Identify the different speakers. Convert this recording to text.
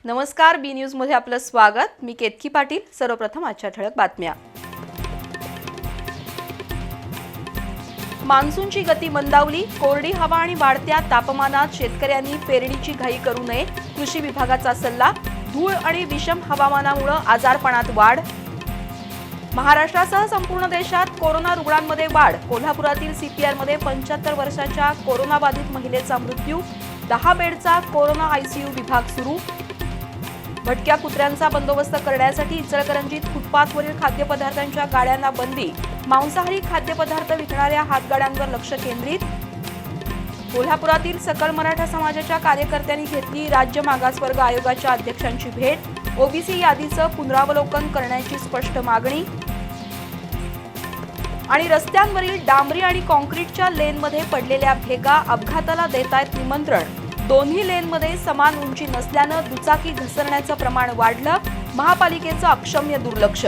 Speaker 1: नमस्कार, बी न्यूज मध्ये आपलं स्वागत। मी केतकी पाटील। सर्वप्रथम आजच्या ठळक बातम्या। मान्सूनची गती मंदावली, कोरडी हवा आणि वाढत्या तापमानात शेतकऱ्यांनी पेरणीची घाई करू नये, कृषी विभागाचा सल्ला। धूळ आणि विषम हवामानामुळे आजारपणात वाढ। महाराष्ट्रासह संपूर्ण देशात कोरोना रुग्णांमध्ये वाढ। कोल्हापुरातील सीपीआर मध्ये 75 वर्षाच्या कोरोना बाधित महिलेचा मृत्यू। 10 बेडचा कोरोना आयसीयू विभाग सुरू। भटक्या कुत्र्यांचा बंदोबस्त करण्यासाठी इचलकरंजीत फुटपाथवरील खाद्यपदार्थांच्या गाड्यांना बंदी। मांसाहारी खाद्यपदार्थ विकणाऱ्या हातगाड्यांवर लक्ष केंद्रित। कोल्हापुरातील सकल मराठा समाजाच्या कार्यकर्त्यांनी घेतली राज्य मागासवर्ग आयोगाच्या अध्यक्षांची भेट। ओबीसी यादीचं पुनरावलोकन करण्याची स्पष्ट मागणी। आणि रस्त्यांवरील डांबरी आणि काँक्रीटच्या लेनमध्ये पडलेल्या भेगा अपघाताला देत आहेत निमंत्रण। दोन्ही लेनमध्ये समान उंची नसल्यानं दुचाकी घसरण्याचं प्रमाण वाढलं। महापालिकेचं अक्षम्य दुर्लक्ष।